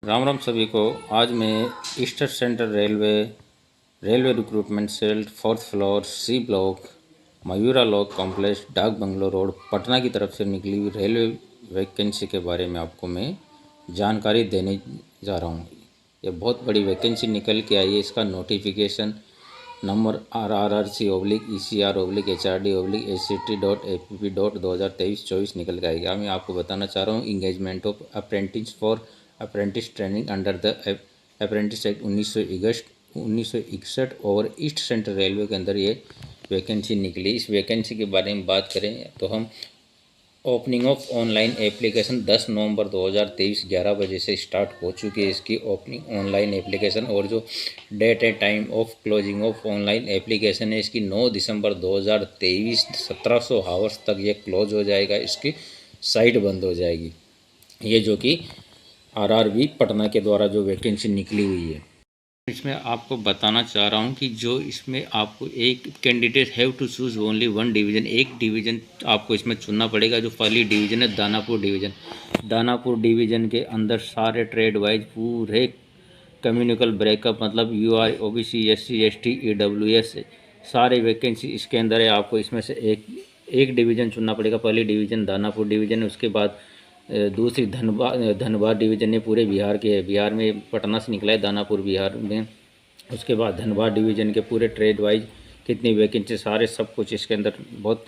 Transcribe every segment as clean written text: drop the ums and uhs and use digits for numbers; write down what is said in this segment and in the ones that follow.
राम राम सभी को। आज मैं eastern central railway recruitment cell 4th floor C block Maurya Lok complex Dak bungalow road Patna की तरफ से निकली हुई रेलवे वैकेंसी के बारे में आपको मैं जानकारी देने जा रहा हूँ। ये बहुत बड़ी वैकेंसी निकल के आई है। इसका नोटिफिकेशन नंबर RRRC/ECR/HCT.APP.2023-24 निकल के आएगा। मैं आपको बताना चाह रहा हूँ engagement of apprentice for apprentice training under the apprentice act 1961 और ईस्ट सेंट्रल रेलवे के अंदर ये वैकेंसी निकली। इस वैकेंसी के बारे में बात करें तो हम ओपनिंग ऑफ ऑनलाइन एप्लीकेशन 10 नवंबर 2023 11 बजे से स्टार्ट हो चुकी है इसकी ओपनिंग ऑनलाइन एप्लीकेशन, और जो date and time of closing of online application है इसकी 9 दिसंबर 2023 1700 हावर्स तक ये क्लोज हो जाएगा। इसकी साइट बंद हो जाएगी। ये जो कि RRB पटना के द्वारा जो वैकेंसी निकली हुई है, इसमें आपको बताना चाह रहा हूँ कि जो इसमें आपको एक candidate have to choose only one division, एक डिवीज़न आपको इसमें चुनना पड़ेगा। जो पहली डिवीज़न है दानापुर डिवीज़न। दानापुर डिवीज़न के अंदर सारे ट्रेड वाइज पूरे कम्युनिकल ब्रेकअप, मतलब UR OBC SC ST EWS सारे वैकेंसी इसके अंदर है। आपको इसमें से एक डिवीज़न चुनना पड़ेगा। पहली डिवीज़न दानापुर डिवीज़न है, उसके बाद दूसरी धनबाद डिवीज़न है, पूरे बिहार के है। बिहार में पटना से निकला है दानापुर बिहार में। उसके बाद धनबाद डिवीज़न के पूरे ट्रेड वाइज कितनी वैकेंसी सारे सब कुछ इसके अंदर बहुत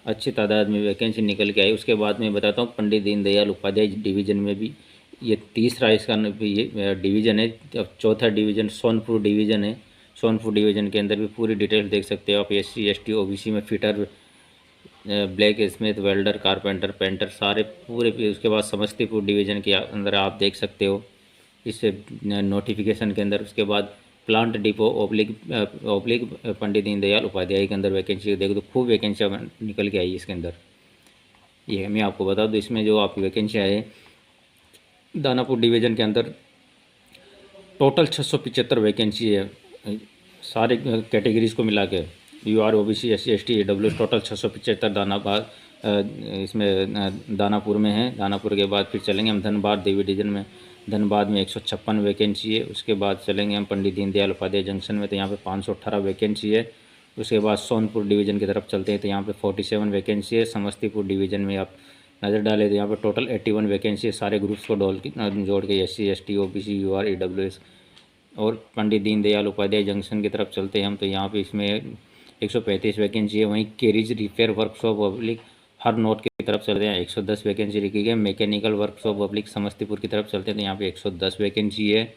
अच्छी तादाद में वैकेंसी निकल के आई। उसके बाद मैं बताता हूँ पंडित दीनदयाल उपाध्याय डिवीज़न में भी ये तीसरा इसका ये डिवीज़न है। चौथा डिवीज़न सोनपुर डिवीज़न है। सोनपुर डिवीज़न के अंदर भी पूरी डिटेल देख सकते हो आप। SC ST OBC में fitter, black Smith, welder, carpenter, painter सारे पूरे। उसके बाद समस्तीपुर डिवीज़न के अंदर आप देख सकते हो इस नोटिफिकेशन के अंदर। उसके बाद plant depot oblique Pandit Deendayal Upadhyay के अंदर वैकेंसी देखो तो खूब वैकेंसी निकल के आई इसके अंदर। ये मैं आपको बता दूँ, इसमें जो आपकी वैकेंसी है दानापुर डिवीज़न के अंदर टोटल 675 वैकेंसी है सारे कैटेगरीज को मिला के। UR OBC SC ST EWS total 675 इसमें दानापुर में है। दानापुर के बाद फिर चलेंगे हम धनबाद डिवीज़न में। धनबाद में 156 वैकेंसी है। उसके बाद चलेंगे हम पंडित दीनदयाल उपाध्याय जंक्शन में, तो यहाँ पे 518 वैकेंसी है। उसके बाद सोनपुर डिवीज़न की तरफ चलते हैं तो यहाँ पे 47 वैकेंसी है। समस्तीपुर डिवीज़न में आप नज़र डालें तो यहाँ पे टोटल 81 वैकेंसी है सारे ग्रुप्स को जोड़ के SC ST OBC UR EWS। और पंडित दीनदयाल उपाध्याय जंक्शन की तरफ चलते हैं हम तो यहाँ पे इसमें 135 वैकेंसी है। वहीं कैरिज रिपेयर वर्कशॉप पब्लिक हर नोट की तरफ चलते हैं 110 वैकेंसी रखी गई। मैकेनिकल वर्कशॉप पब्लिक समस्तीपुर की तरफ चलते हैं तो यहाँ पे 110 वैकेंसी है।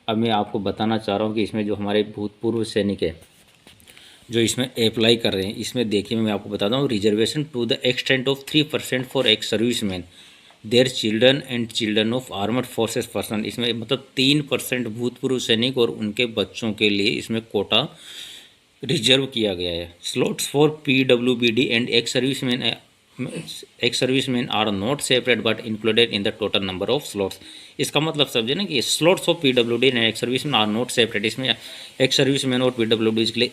अब मैं आपको बताना चाह रहा हूँ कि इसमें जो हमारे भूतपूर्व सैनिक है जो इसमें अप्लाई कर रहे हैं, इसमें देखिए मैं आपको बताता हूँ reservation to the extent of 3% for ex serviceman their children and children of armed forces person. इसमें मतलब 3% भूतपूर्व सैनिक और उनके बच्चों के लिए इसमें कोटा रिजर्व किया गया है। Slots for PWBD and ex serviceman are not separate but included in the total number of slots. इसका मतलब समझे ना कि slots of PWD and ex serviceman are not separate. इसमें एक्स सर्विसमैन और PWD के लिए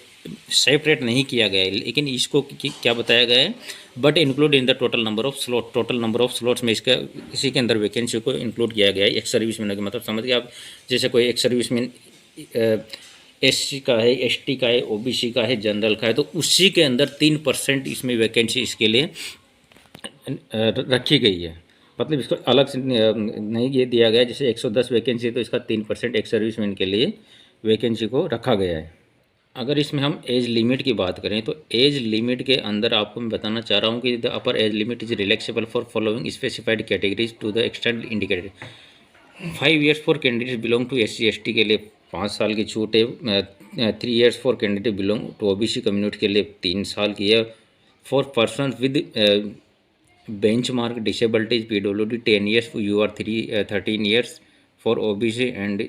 सेपरेट नहीं किया गया है, लेकिन इसको क्या बताया गया है, but include in the total number of slot. Total number of slots में इसका इसी के अंदर वैकेंसी को इंक्लूड किया गया है। एक्स सर्विसमैन का मतलब समझ गए आप। जैसे कोई एक्स सर्विसमैन SC का है, ST का है, OBC का है, जनरल का है, तो उसी के अंदर 3% इसमें वैकेंसी इसके लिए रखी गई है। मतलब इसको अलग से नहीं ये दिया गया। जैसे 110 वैकेंसी है तो इसका 3% एक्स सर्विसमैन के लिए वैकेंसी को रखा गया है। अगर इसमें हम एज लिमिट की बात करें तो एज लिमिट के अंदर आपको मैं बताना चाह रहा हूँ कि the upper age limit is relaxable for following specified categories to the extent indicated. 5 years for candidate belong to SC ST के लिए 5 साल की छूट है। 3 years for candidate belong to OBC community के लिए 3 साल की है। For person with benchmark disabilities PWD 10 years for UR 13 years for OBC and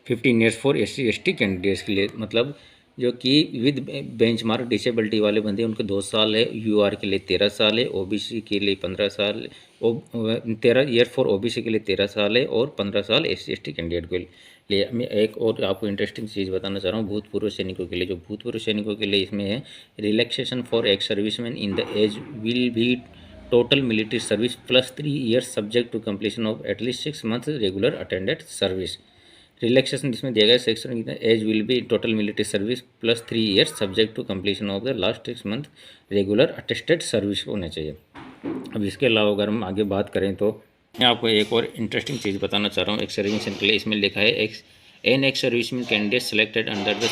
15 years for SC ST candidates के लिए। मतलब जो कि विद बेंचमार्क डिसेबिलिटी वाले बंदे उनको 2 साल है, UR के लिए 13 साल है, OBC के लिए 15 साल, 13 ईयर फॉर OBC के लिए 13 साल है और 15 साल SC ST कैंडिडेट के लिए। मैं एक और आपको इंटरेस्टिंग चीज़ बताना चाह रहा हूँ भूतपूर्व सैनिकों के लिए। जो भूतपूर्व सैनिकों के लिए इसमें है relaxation for ex serviceman in the age will be total military service plus 3 years subject to completion of at least 6 months regular attended service. Relaxation जिसमें दिया गया section age will be total military service plus 3 years subject to completion of the last 6 month regular attested service होने चाहिए। अब इसके अलावा अगर हम आगे बात करें तो मैं आपको एक और इंटरेस्टिंग चीज़ बताना चाह रहा हूँ। एक्स सर्विसमैन के लिए इसमें लिखा है ex serviceman candidate selected under the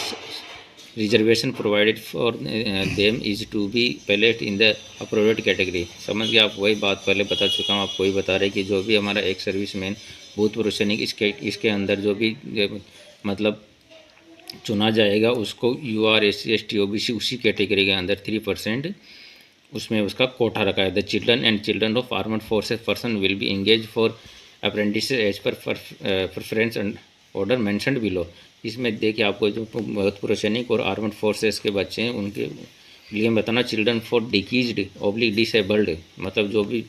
reservation provided for them is to be pallet in the approved category. समझ गए आप, वही बात पहले बता चुका हूँ, आपको ही बता रहे कि जो भी हमारा एक सर्विसमैन भूतपूर्व सैनिक इसके अंदर जो भी मतलब चुना जाएगा उसको UR SC ST OBC उसी कैटेगरी के अंदर 3% उसमें उसका कोटा रखा है। The children and children of armed forces person will be engage for apprentice as per preference and order mentioned below. इसमें देखिए आपको जो भूतपूर्व सैनिक और आर्मड फोर्सेस के बच्चे हैं उनके लिए बताना चिल्ड्रन फॉर डिकीज्ड ऑब्लिक डिसेबल्ड, मतलब जो भी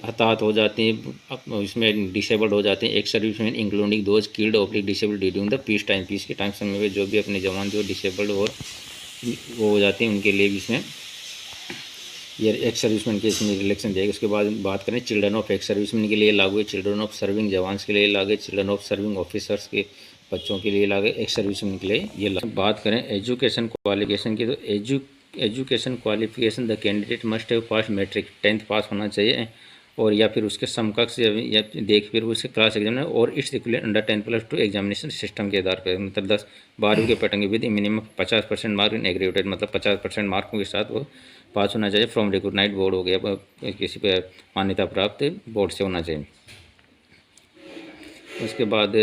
हताहत हो जाते हैं इसमें डिसेबल्ड हो जाते हैं एक serviceman including those killed oblique disabled during the peace time. Peace के टाइम समय में जो भी अपने जवान जो डिसेबल्ड और वो हो जाते हैं उनके लिए भी इसमें ये एक्स सर्विसमैन के इसमें रिलेक्शन जाएगी। उसके बाद बात करें चिल्ड्रन ऑफ एक्स सर्विसमैन के लिए लागू है, चिल्ड्रन ऑफ सर्विंग जवान्स के लिए लागू है, चिल्ड्रन ऑफ सर्विंग ऑफिसर्स के बच्चों के लिए लागू है, एक्स सर्विसमैन के लिए ये लागू। बात करें एजुकेशन क्वालिफिकेशन की तो education qualification the candidate must have pass matric 10th pass होना चाहिए और या फिर उसके समकक्ष या देख फिर उसके क्लास एग्जाम और its equivalent under 10+2 examination system के आधार पर, मतलब 10-12 के पैटर्न के with minimum 50% mark in aggregated, मतलब 50% मार्कों के साथ वो पास होना चाहिए फ्रॉम रिकॉग्नाइज्ड बोर्ड हो गया किसी पे मान्यता प्राप्त बोर्ड से होना चाहिए। उसके बाद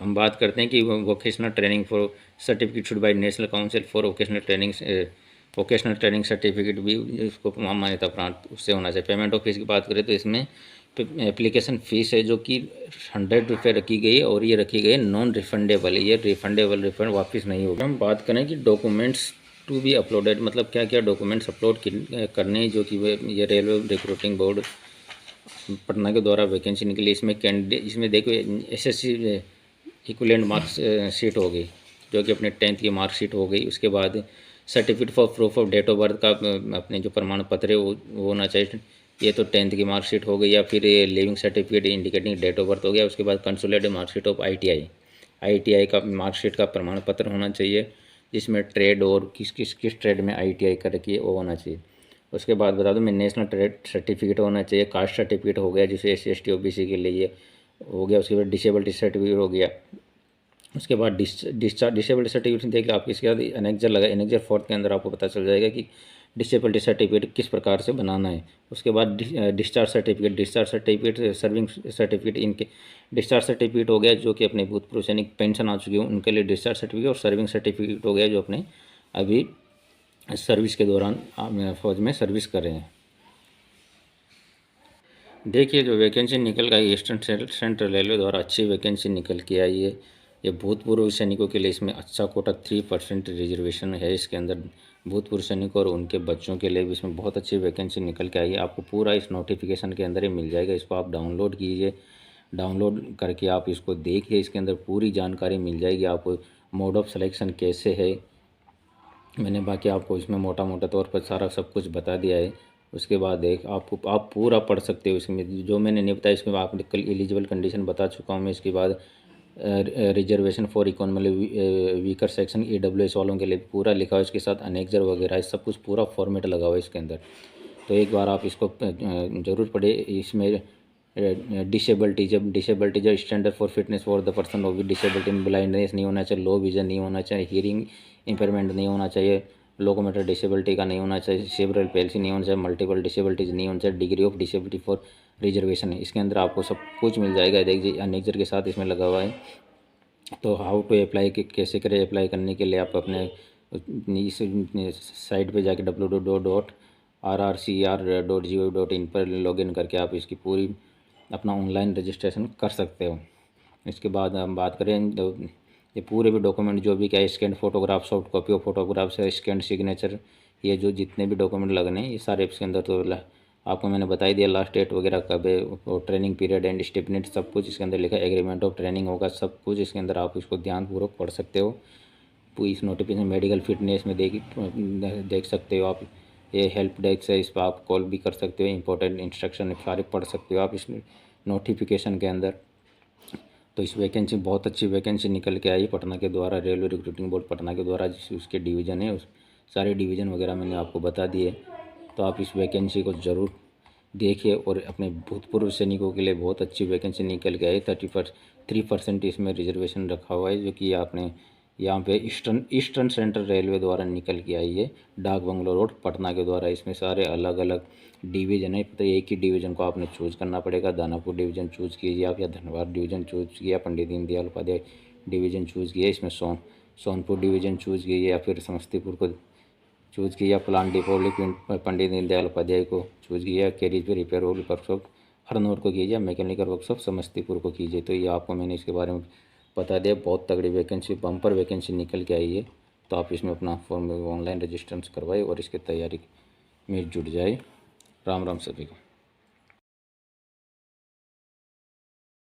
हम बात करते हैं कि vocational training for certificate issued by national council for vocational training certificate भी उसको मान्यता प्राप्त उससे होना चाहिए। पेमेंट ऑफ फीस की बात करें तो इसमें एप्लीकेशन फ़ीस है जो कि 100 रुपये रखी गई है और ये रखी गई है नॉन रिफंडेबल, ये रिफंडेबल वापस नहीं होगा। हम बात करें कि डॉक्यूमेंट्स टू बी अपलोडेड, मतलब क्या क्या डॉक्यूमेंट्स अपलोड करने जो कि ये रेलवे रिक्रूटिंग बोर्ड पटना के द्वारा वैकेंसी निकली। इसमें कैंडिडेट इसमें देखो SSC इक्विवेलेंट मार्क्स शीट हो गई जो कि अपने 10th की मार्कशीट हो गई। उसके बाद certificate for proof of date of birth का अपने जो प्रमाण पत्र है वो होना चाहिए, ये तो 10th की मार्कशीट हो गई, या फिर living certificate indicating date of birth हो गया। उसके बाद कंसोलिडेटेड मार्कशीट ऑफ ITI का मार्कशीट का प्रमाण पत्र होना चाहिए जिसमें ट्रेड और किस ट्रेड में ITI कर रखी है वो होना चाहिए। उसके बाद बता दूं मैं नेशनल ट्रेड सर्टिफिकेट होना चाहिए, कास्ट सर्टिफिकेट हो गया जिसे SC ST OBC के लिए हो गया। उसके बाद डिसेबिलिटी सर्टिफिकेट हो गया। उसके बाद डिसेबिलिटी सर्टिफिकेट देखिए आप इसके बाद एनेक्जर लगा, एनेक्जर 4 के अंदर आपको पता चल जाएगा कि डिसेबिलिटी सर्टिफिकेट किस प्रकार से बनाना है। उसके बाद डिस्चार्ज सर्टिफिकेट सर्विंग सर्टिफिकेट, इनके डिस्चार्ज सर्टिफिकेट हो गया जो कि अपने भूतपूर्व सैनिक पेंशन आ चुकी हो उनके लिए डिस्चार्ज सर्टिफिकेट, और सर्विंग सर्टिफिकेट हो गया जो अपने अभी सर्विस के दौरान फौज में सर्विस कर रहे हैं। देखिए जो वैकेंसी निकल गई ईस्टर्न सेंट्रल रेलवे द्वारा अच्छी वैकेंसी निकल के आई है। ये भूतपूर्व सैनिकों के लिए इसमें अच्छा कोटा 3% रिजर्वेशन है इसके अंदर, भूतपूर्व सैनिकों और उनके बच्चों के लिए भी इसमें बहुत अच्छी वैकेंसी निकल के आई है। आपको पूरा इस नोटिफिकेशन के अंदर ही मिल जाएगा, इसको आप डाउनलोड कीजिए, डाउनलोड करके आप इसको देखिए, इसके अंदर पूरी जानकारी मिल जाएगी आपको। मोड ऑफ सिलेक्शन कैसे है मैंने बाकी आपको इसमें मोटा मोटा तौर पर सारा सब कुछ बता दिया है। उसके बाद आप पूरा पढ़ सकते हो इसमें, जो मैंने नहीं बताया इसमें आप एलिजिबल कंडीशन बता चुका हूँ मैं। इसके बाद reservation for economically weaker section EWS वालों के लिए पूरा लिखा हुआ, इसके साथ अनेक्जर वगैरह सब कुछ पूरा फॉर्मेट लगा हुआ है इसके अंदर। तो एक बार आप इसको ज़रूर पढ़े। इसमें डिसेबिलिटी जब standard for fitness for the person with disability, blindness नहीं होना चाहिए, लो विजन नहीं होना चाहिए, हियरिंग इम्पेयरमेंट नहीं होना चाहिए, लोकोमोटर डिसेबिलिटी का नहीं होना चाहिए, सेरेब्रल पैल्सी नहीं होना चाहिए, मल्टीपल डिसेबिलिटीज़ नहीं होना चाहिए, degree of disability for reservation है। इसके अंदर आपको सब कुछ मिल जाएगा, देखिए अनेक्जर के साथ इसमें लगा हुआ है। तो हाउ टू अप्लाई कैसे करें, अप्लाई करने के लिए आप अपने इस साइट पे जाके www.rrcr.gov.in पर लॉगिन करके आप इसकी पूरी अपना ऑनलाइन रजिस्ट्रेशन कर सकते हो। इसके बाद हम बात करें तो ये पूरे भी डॉक्यूमेंट जो भी क्या है, scan photograph, soft copy of photographs है, स्कैन सिग्नेचर, ये जो जितने भी डॉक्यूमेंट लगने हैं ये सारे इसके अंदर। तो आपको मैंने बता ही दिया लास्ट डेट वगैरह कब है, और ट्रेनिंग पीरियड एंड स्टिपनेट सब कुछ इसके अंदर लिखा है, एग्रीमेंट ऑफ ट्रेनिंग होगा, सब कुछ इसके अंदर आप इसको ध्यानपूर्वक पढ़ सकते हो। इस नोटिफिकेशन मेडिकल फिटनेस में देख सकते हो आप, ये हेल्प डेस्क है, इस पर आप कॉल भी कर सकते हो, इंपॉर्टेंट इंस्ट्रक्शन सारे पढ़ सकते हो आप इस नोटिफिकेशन के अंदर। तो इस वैकेंसी बहुत अच्छी वैकेंसी निकल के आई पटना के द्वारा, रेलवे रिक्रूटिंग बोर्ड पटना के द्वारा, जिस उसके डिवीज़न है उस सारे डिवीज़न वगैरह मैंने आपको बता दिए। तो आप इस वैकेंसी को ज़रूर देखिए और अपने भूतपूर्व सैनिकों के लिए बहुत अच्छी वैकेंसी निकल के आई। 3% इसमें रिजर्वेशन रखा हुआ है, जो कि आपने यहाँ पे ईस्टर्न सेंट्रल रेलवे द्वारा निकल के आई है, डाक बंगलो रोड पटना के द्वारा। इसमें सारे अलग अलग डिवीज़न है, पता एक ही डिवीज़न को आपने चूज़ करना पड़ेगा। दानापुर डिवीज़न चूज़ कीजिए आप, या धनबाद डिवीज़न चूज़ किया, पंडित दीनदयाल उपाध्याय डिवीज़न चूज़ किया, इसमें सोनपुर डिवीज़न चूज़ कीजिए, या फिर समस्तीपुर को चूज़ किया, प्लांट डिपो पंडित दीनदयाल उपाध्याय को चूज़ किया, कैरिज पे रिपेयर वर्कशॉप हरनौर को कीजिए, मैकेनिकल वर्कशॉप समस्तीपुर को कीजिए। तो ये आपको मैंने इसके बारे में बता दिया। बहुत तगड़ी वैकेंसी, बम्पर वैकेंसी निकल के आई है। तो आप इसमें अपना फॉर्म ऑनलाइन रजिस्ट्रेशन करवाए और इसकी तैयारी में जुट जाए। राम राम सभी को।